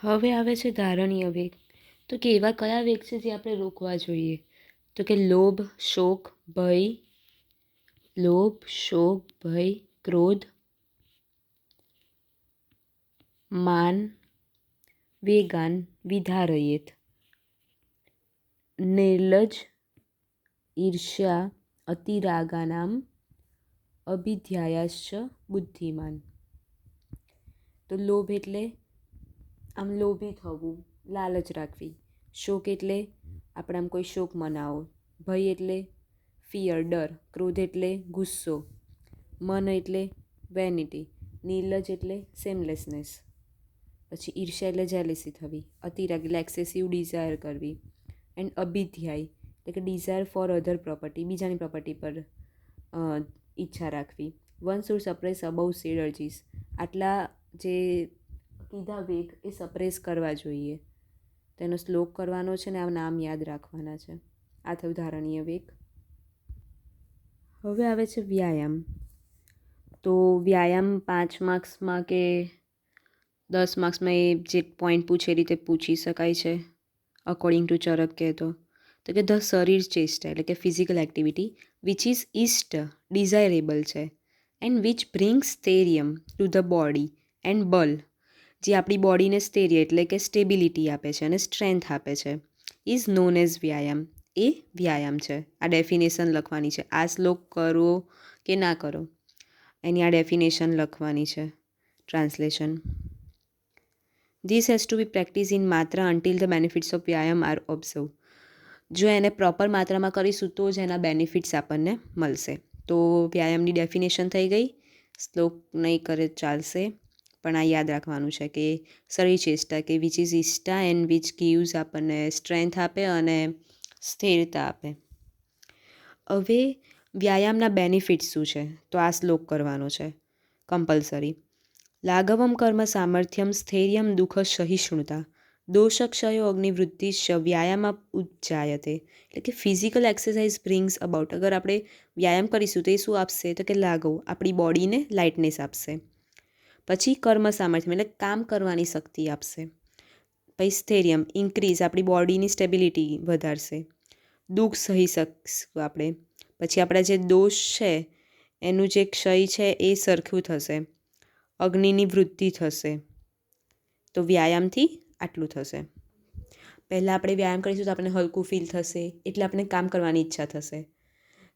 હવે આવે છે ધારણીય વેગ. તો કે એવા કયા વેગ છે જે આપણે રોકવા જોઈએ? તો કે લોભ, શોક, ભય, ક્રોધ, માન, વેગાન વિધારયેત. નિર્લજ, ઈર્ષ્યા, અતિરાગાનામ અભિધ્યાયાશ્ચ બુદ્ધિમાન. તો લોભ એટલે આમ લોભી થવું, લાલચ રાખવી. શોક એટલે આપણે આમ કોઈ શોક મનાવો. ભય એટલે ફિયર, ડર. ક્રોધ એટલે ગુસ્સો. મન એટલે વેનિટી. નિર્લજ એટલે સેમલેસનેસ. પછી ઈર્ષ્યા એટલે જેલેસી થવી. અતિરાગ એટલે એક્સેસિવ ડિઝાયર કરવી. એન્ડ અભિધ્યાય એટલે કે ડિઝાયર ફોર અધર પ્રોપર્ટી, બીજાની પ્રોપર્ટી પર ઈચ્છા રાખવી. One should suppress above said urges. આટલા જે કીધા વેગ એ સપ્રેસ કરવા જોઈએ. તેનો શ્લોક કરવાનો છે ને આ નામ યાદ રાખવાના છે. આ થયું ધારણીય વેગ. હવે આવે છે વ્યાયામ. તો વ્યાયામ 5 માર્ક્સમાં કે 10 માર્ક્સમાં એ જે પોઈન્ટ પૂછે એ રીતે પૂછી શકાય છે અકોર્ડિંગ ટુ ચરક કહેતો. તો કે ધ શરીર ચેષ્ટા એટલે કે ફિઝિકલ એક્ટિવિટી વિચ ઇઝ ઇષ્ટ ડિઝાયરેબલ છે એન્ડ વિચ બ્રિંગ્સ સ્થેરિયમ ટુ ધ બોડી એન્ડ બલ, જે આપણી બોડીને સ્થૈર્ય એટલે કે સ્ટેબિલિટી આપે છે અને સ્ટ્રેન્થ આપે છે, ઇઝ નોન એઝ વ્યાયામ. એ વ્યાયામ છે. આ ડેફિનેશન લખવાની છે. આ શ્લોક કરો કે ના કરો એની આ ડેફિનેશન લખવાની છે. Translation. This has to be practice in માત્રા અન્ટિલ ધ બેનિફિટ્સ ઓફ વ્યાયામ આર ઓબ્ઝર્વ. જો એને પ્રોપર માત્રામાં કરીશું તો જ એના બેનિફિટ્સ આપણને મળશે. તો વ્યાયામની ડેફિનેશન થઈ ગઈ. શ્લોક નહીં કરે ચાલશે, પણ આ યાદ રાખવાનું છે કે શરીર ચેષ્ટા કે વિચ ઇઝ ઇષ્ટા એન્ડ વિચ ગીવ્સ આપણને સ્ટ્રેન્થ આપે અને સ્થિરતા આપે. હવે વ્યાયામના બેનિફિટ્સ શું છે? તો આ શ્લોક કરવાનો છે કમ્પલસરી. લાઘવમ કર્મ સામર્થ્યમ સ્થૈર્યમ દુઃખ સહિષ્ણુતા દોષક્ષયો અગ્નિવૃત્તિશ્ચ વ્યાયામ ઉપજાયતે. એટલે કે ફિઝિકલ એક્સરસાઇઝ બ્રિંગ્સ અબાઉટ. અગર આપણે વ્યાયામ કરીશું તો એ શું આપશે? તો કે લાઘવ, આપણી બોડીને લાઇટનેસ આપશે. પછી કર્મ સામર્થ્ય એટલે કામ કરવાની શક્તિ આપશે. પછી સ્થૈર્યમ ઇન્ક્રીઝ, આપણી બોડીની સ્ટેબિલિટી વધારશે. દુઃખ સહી શકશું આપણે. પછી આપણા જે દોષ છે એનું જે ક્ષય છે એ સરખું થશે. અગ્નિની વૃદ્ધિ થશે. તો વ્યાયામથી આટલું થશે. પહેલાં આપણે વ્યાયામ કરીશું તો આપણને હલકું ફીલ થશે, એટલે આપણને કામ કરવાની ઈચ્છા થશે.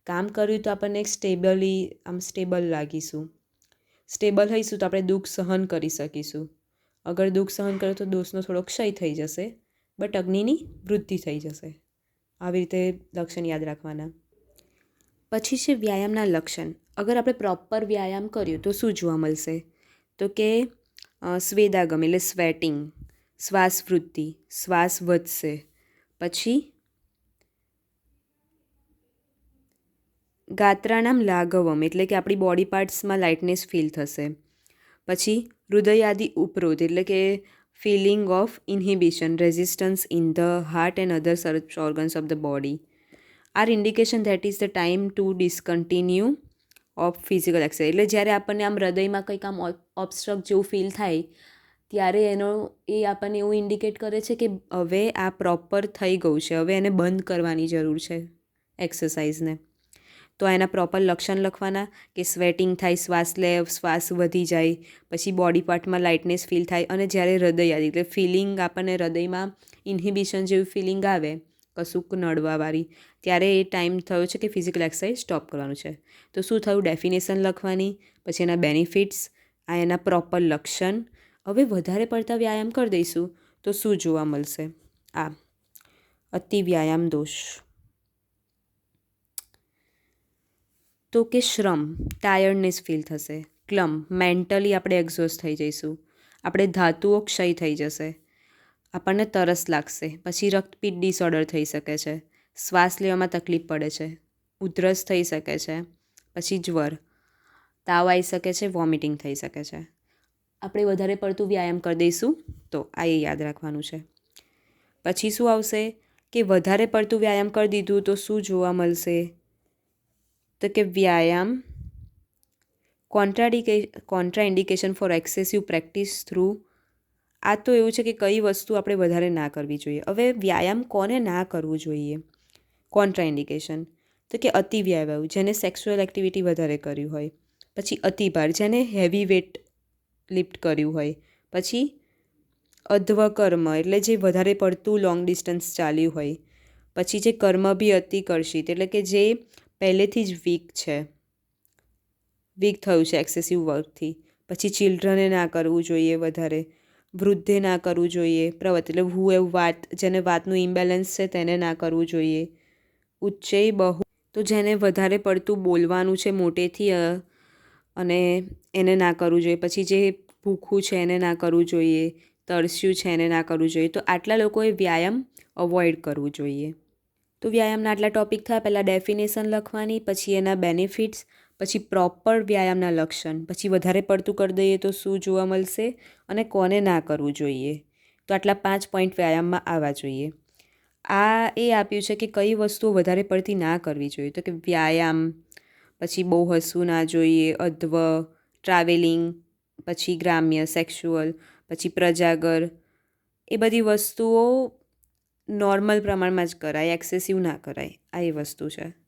કામ કર્યું તો આપણને સ્ટેબલ લાગીશું. સ્ટેબલ થઈશું તો આપણે દુઃખ સહન કરી શકીશું. અગર દુઃખ સહન કરો તો દોષનો થોડો ક્ષય થઈ જશે, બટ અગ્નિની વૃદ્ધિ થઈ જશે. આવી રીતે લક્ષણ યાદ રાખવાના. પછી છે વ્યાયામના લક્ષણ. અગર આપણે પ્રોપર વ્યાયામ કર્યું તો શું જોવા મળશે? તો કે સ્વેદાગમ એટલે સ્વેટિંગ, શ્વાસ વૃદ્ધિ, શ્વાસ વધશે. પછી ગાત્રાનામ લાઘવમ એટલે કે આપણી બોડી પાર્ટ્સમાં લાઇટનેસ ફીલ થશે. પછી હૃદયાદિ ઉપરોધ એટલે કે feeling of inhibition, resistance in the heart and other સર્ચ organs of the body are indication that is the time to discontinue of physical exercise. એટલે જ્યારે આપણને આમ હૃદયમાં કંઈક આમ ઓબસ્ટ્રક્ટ જેવું ફીલ થાય ત્યારે એ આપણને એવું ઇન્ડિકેટ કરે છે કે હવે આ પ્રોપર થઈ ગયું છે, હવે એને બંધ કરવાની જરૂર છે એક્સરસાઇઝને. તો એના પ્રોપર લક્ષણ લખવાના કે સ્વેટિંગ થાય, શ્વાસ વધી જાય, પછી બોડી પાર્ટમાં લાઇટનેસ ફીલ થાય, અને જ્યારે હૃદયાદિ એટલે ફિલિંગ આપણને હૃદયમાં ઇન્હિબિશન જેવી ફિલિંગ આવે કશુંક નડવાવાળી, ત્યારે એ ટાઈમ થયો છે કે ફિઝિકલ એક્સરસાઇઝ સ્ટોપ કરવાનું છે. તો શું થયું? ડેફિનેશન લખવાની, પછી એના બેનિફિટ્સ, આ એના પ્રોપર લક્ષણ. હવે વધારે પડતા વ્યાયામ કરી દઈશું તો શું જોવા મળશે? આ અતિ વ્યાયામ દોષ. તો કે શ્રમ, ટાયર્ડનેસ ફીલ થશે. ક્લમ, મેન્ટલી આપણે એક્ઝોસ્ટ થઈ જઈશું. આપણે ધાતુઓ ક્ષય થઈ જશે. આપણને તરસ લાગશે. પછી રક્તપિત્ત ડિસઓર્ડર થઈ શકે છે. શ્વાસ લેવામાં તકલીફ પડે છે. ઉધરસ થઈ શકે છે. પછી જ્વર, તાવ આવી શકે છે, વોમિટિંગ થઈ શકે છે. આપણે વધારે પડતું વ્યાયામ કરી દઈશું તો આ એ યાદ રાખવાનું છે. પછી શું આવશે કે વધારે પડતું વ્યાયામ કરી દીધું તો શું જોવા મળશે? તો કે વ્યાયામ કોન્ટ્રાઇન્ડિકેશન ફોર એક્સેસિવ પ્રેક્ટિસ થ્રુ આ તો એવું છે કે કઈ વસ્તુ આપણે વધારે ના કરવી જોઈએ. હવે વ્યાયામ કોને ના કરવું જોઈએ? કોન્ટ્રાઇન્ડિકેશન તો કે અતિ વ્યાયામ, જેને સેક્સ્યુઅલ એક્ટિવિટી વધારે કર્યું હોય. પછી અતિભાર, જેને હેવી વેટ લિફ્ટ કર્યું હોય. પછી અધ્વકર્મ, એટલે જે વધારે પડતું લોંગ ડિસ્ટન્સ ચાલ્યું હોય. પછી જે કર્મ બી અતિકર્ષિત, એટલે કે જે પહેલેથી જ વીક થયું છે એક્સેસિવ વર્કથી. પછી ચિલ્ડ્રને ના કરવું જોઈએ વધારે, વૃદ્ધે ના કરવું જોઈએ. પ્રવૃત્તિ એટલે હુ એવું વાત, જેને વાતનું ઇમ્બેલેન્સ છે તેને ના કરવું જોઈએ. ઉચ્ચેય બહુ, તો જેને વધારે પડતું બોલવાનું છે મોટેથી અને એને ના કરવું જોઈએ. પછી જે ભૂખું છે એને ના કરવું જોઈએ, તરસ્યું છે એને ના કરવું જોઈએ. તો આટલા લોકોએ વ્યાયામ અવોઇડ કરવું જોઈએ. તો વ્યાયામના આટલા ટૉપિક થયા. પહેલાં ડેફિનેશન લખવાની, પછી એના બેનિફિટ્સ, પછી પ્રોપર વ્યાયામના લક્ષણ, પછી વધારે પડતું કરી દઈએ તો શું જોવા મળશે અને કોને ના કરવું જોઈએ. તો આટલા 5 પોઈન્ટ વ્યાયામમાં આવવા જોઈએ. આ એ આપ્યું છે કે કઈ વસ્તુઓ વધારે પડતી ના કરવી જોઈએ. તો કે વ્યાયામ, પછી બહુ હસવું ના જોઈએ, અધ્વ, ટ્રાવેલિંગ, પછી ગ્રામ્ય, સેક્સ્યુઅલ, પછી પ્રજાગર, એ બધી વસ્તુઓ નોર્મલ પ્રમાણમાં જ કરાય, એક્સેસિવ ના કરાય. આ એ વસ્તુ છે.